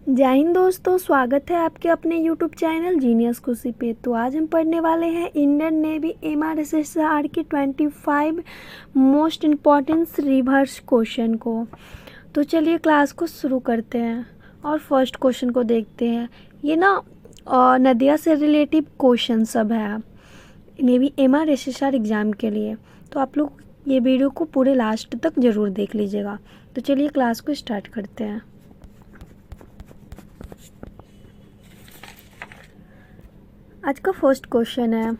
जय हिंद दोस्तों, स्वागत है आपके अपने यूट्यूब चैनल जीनियस खुशी पे। तो आज हम पढ़ने वाले हैं इंडियन नेवी MRSSR के 25 मोस्ट इम्पॉर्टेंट रिवर्स क्वेश्चन को। तो चलिए क्लास को शुरू करते हैं और फर्स्ट क्वेश्चन को देखते हैं। ये नदिया से रिलेटिव क्वेश्चन सब है नेवी MRSSR एग्ज़ाम के लिए। तो आप लोग ये वीडियो को पूरे लास्ट तक ज़रूर देख लीजिएगा। तो चलिए क्लास को स्टार्ट करते हैं। आज का फर्स्ट क्वेश्चन है,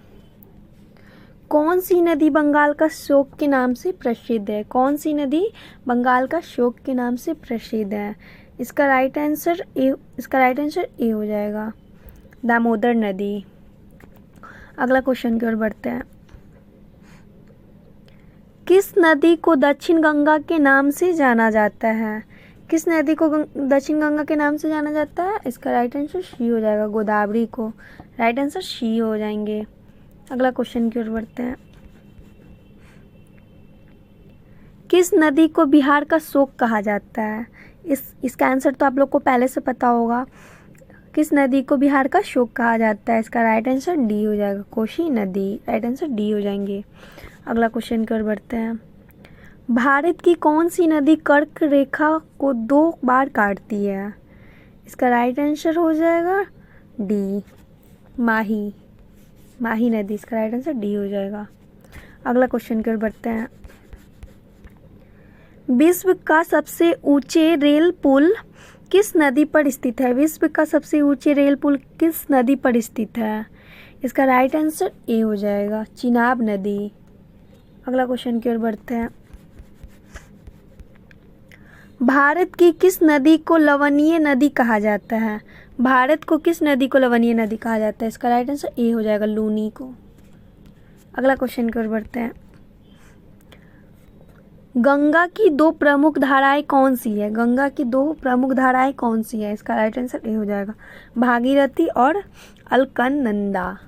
कौन सी नदी बंगाल का शोक के नाम से प्रसिद्ध है? कौन सी नदी बंगाल का शोक के नाम से प्रसिद्ध है? इसका राइट आंसर ए हो जाएगा, दामोदर नदी। अगला क्वेश्चन की ओर बढ़ते हैं। किस नदी को दक्षिण गंगा के नाम से जाना जाता है? किस नदी को दक्षिण गंगा के नाम से जाना जाता है? इसका राइट आंसर सी हो जाएगा, गोदावरी को। राइट आंसर सी हो जाएंगे। अगला क्वेश्चन की ओर बढ़ते हैं। किस नदी को बिहार का शोक कहा जाता है? इसका आंसर तो आप लोग को पहले से पता होगा। किस नदी को बिहार का शोक कहा जाता है? इसका राइट आंसर डी हो जाएगा, कोसी नदी। राइट आंसर डी हो जाएंगे। अगला क्वेश्चन की ओर बढ़ते हैं। भारत की कौन सी नदी कर्क रेखा को 2 बार काटती है? इसका राइट आंसर हो जाएगा डी, माही नदी। इसका राइट आंसर डी हो जाएगा। अगला क्वेश्चन की ओर बढ़ते हैं। विश्व का सबसे ऊंचे रेल पुल किस नदी पर स्थित है? विश्व का सबसे ऊंचे रेल पुल किस नदी पर स्थित है? इसका राइट आंसर ए हो जाएगा, चिनाब नदी। अगला क्वेश्चन की ओर बढ़ते हैं। भारत की किस नदी को लवणीय नदी कहा जाता है? भारत को किस नदी को लवणीय नदी कहा जाता है? इसका राइट आंसर ए हो जाएगा, लूनी को। अगला क्वेश्चन की ओर बढ़ते हैं। गंगा की 2 प्रमुख धाराएं कौन सी है? गंगा की 2 प्रमुख धाराएं कौन सी है? इसका राइट आंसर ए हो जाएगा, भागीरथी और अलकनंदा।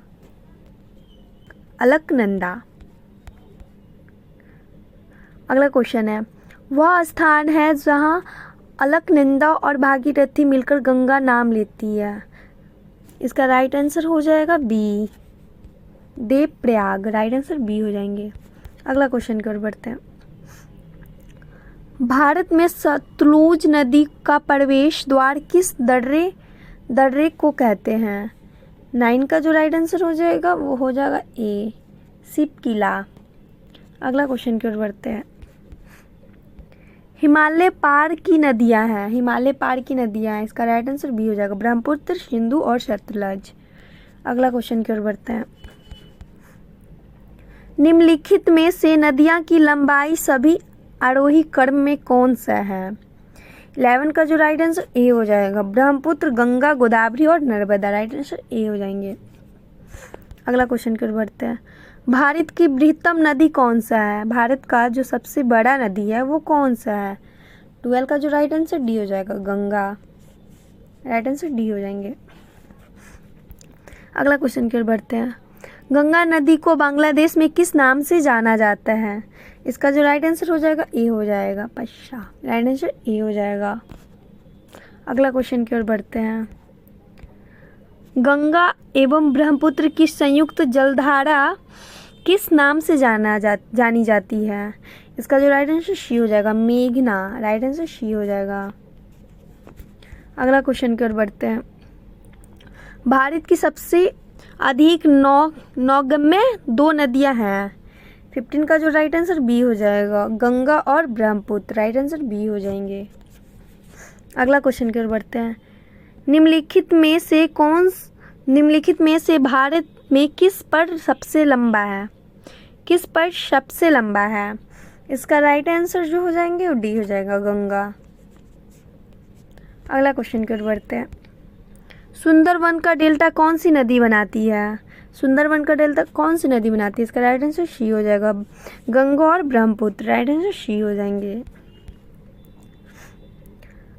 अगला क्वेश्चन है, वह स्थान है जहाँ अलकनंदा और भागीरथी मिलकर गंगा नाम लेती है। इसका राइट आंसर हो जाएगा B, Devprayag. Right answer B हो जाएंगे। अगला क्वेश्चन की ओर बढ़ते हैं। भारत में सतलुज नदी का प्रवेश द्वार किस दर्रे को कहते हैं? 9 का जो राइट आंसर हो जाएगा वो हो जाएगा ए, शिवकिला। अगला क्वेश्चन की ओर बढ़ते हैं। हिमालय पार की नदियां हैं। इसका राइट आंसर बी हो जाएगा, ब्रह्मपुत्र, सिंधु और सतलज। अगला क्वेश्चन की ओर बढ़ते हैं। निम्नलिखित में से नदियां की लंबाई सभी आरोही क्रम में कौन सा है? 11 का जो राइट आंसर ए हो जाएगा, ब्रह्मपुत्र, गंगा, गोदावरी और नर्मदा। राइट आंसर ए हो जाएंगे। अगला क्वेश्चन की ओर बढ़ते हैं। भारत की बृहत्तम नदी कौन सा है? भारत का जो सबसे बड़ा नदी है वो कौन सा है? 12 का जो राइट आंसर डी हो जाएगा, गंगा। राइट आंसर डी हो जाएंगे। अगला क्वेश्चन की ओर बढ़ते हैं। गंगा नदी को बांग्लादेश में किस नाम से जाना जाता है? इसका जो राइट आंसर हो जाएगा ए हो जाएगा, पश्चा। राइट आंसर ए हो जाएगा। अगला क्वेश्चन की ओर बढ़ते हैं। गंगा एवं ब्रह्मपुत्र की संयुक्त जलधारा किस नाम से जानी जाती है? इसका जो राइट आंसर सी हो जाएगा, मेघना। राइट आंसर सी हो जाएगा। अगला क्वेश्चन की ओर बढ़ते हैं। भारत की सबसे अधिक नौगम्य 2 नदियां हैं। 15 का जो राइट आंसर बी हो जाएगा, गंगा और ब्रह्मपुत्र। राइट आंसर बी हो जाएंगे। अगला क्वेश्चन की ओर बढ़ते हैं। निम्नलिखित में से भारत में किस पर सबसे लंबा है? इसका राइट आंसर जो हो जाएंगे वो डी हो जाएगा, गंगा। अगला क्वेश्चन की ओर बढ़ते हैं। सुंदरवन का डेल्टा कौन सी नदी बनाती है? इसका राइट आंसर सी हो जाएगा, गंगा और ब्रह्मपुत्र। राइट आंसर सी हो जाएंगे।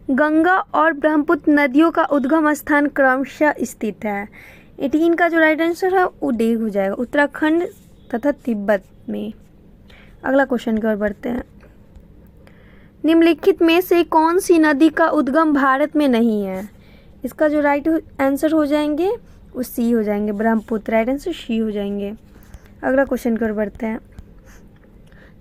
गंगा और ब्रह्मपुत्र नदियों का उद्गम स्थान क्रमशः स्थित है। 18 का जो राइट आंसर है वो डी हो जाएगा, उत्तराखंड तथा तिब्बत में। अगला क्वेश्चन की ओर बढ़ते हैं। निम्नलिखित में से कौन सी नदी का उद्गम भारत में नहीं है? इसका जो राइट आंसर हो जाएंगे वो सी हो जाएंगे, ब्रह्मपुत्र। राइट आंसर सी हो जाएंगे। अगला क्वेश्चन की ओर बढ़ते हैं।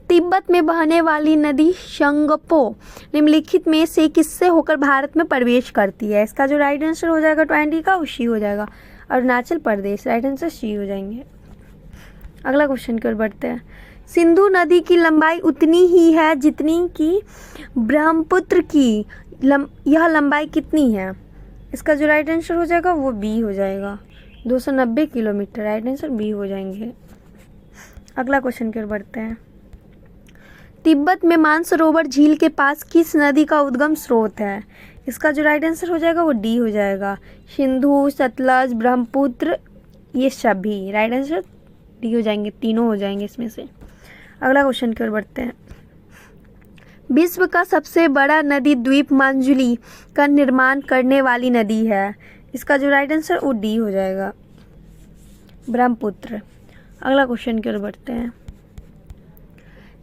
तिब्बत में बहने वाली नदी शंगपो निम्नलिखित में से किससे होकर भारत में प्रवेश करती है? इसका जो राइट आंसर हो जाएगा 20 का वो सी हो जाएगा, Arunachal Pradesh. Right answer C हो जाएंगे। अगला क्वेश्चन की ओर बढ़ते हैं। सिंधु नदी की लंबाई उतनी ही है जितनी कि ब्रह्मपुत्र की यह लंबाई कितनी है? इसका जो राइट आंसर हो जाएगा वो बी हो जाएगा, 290 किलोमीटर। राइट आंसर बी हो जाएंगे। अगला क्वेश्चन की ओर बढ़ते हैं। तिब्बत में मानसरोवर झील के पास किस नदी का उद्गम स्रोत है? इसका जो राइट आंसर हो जाएगा वो डी हो जाएगा, सिंधु, सतलज, ब्रह्मपुत्र, ये सभी। राइट आंसर डी हो जाएंगे, तीनों हो जाएंगे इसमें से। अगला क्वेश्चन की ओर बढ़ते हैं। विश्व का सबसे बड़ा नदी द्वीप मांजुली का निर्माण करने वाली नदी है। इसका जो राइट आंसर वो डी हो जाएगा, ब्रह्मपुत्र। अगला क्वेश्चन की ओर बढ़ते हैं।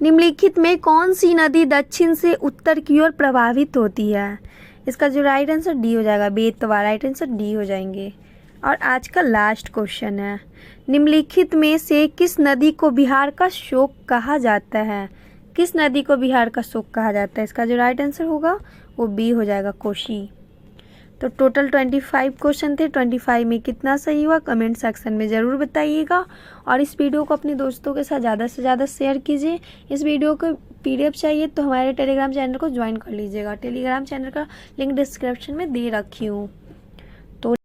निम्नलिखित में कौन सी नदी दक्षिण से उत्तर की ओर प्रवाहित होती है? इसका जो राइट आंसर डी हो जाएगा, बेतवा। राइट आंसर डी हो जाएंगे। और आज का लास्ट क्वेश्चन है। निम्नलिखित में से किस नदी को बिहार का शोक कहा जाता है? किस नदी को बिहार का शोक कहा जाता है? इसका जो राइट आंसर होगा वो बी हो जाएगा, कोसी। तो टोटल 25 क्वेश्चन थे। 25 में कितना सही हुआ कमेंट सेक्शन में ज़रूर बताइएगा। और इस वीडियो को अपने दोस्तों के साथ ज़्यादा से ज़्यादा शेयर कीजिए। इस वीडियो को PDF चाहिए तो हमारे टेलीग्राम चैनल को ज्वाइन कर लीजिएगा। टेलीग्राम चैनल का लिंक डिस्क्रिप्शन में दे रखी हूँ।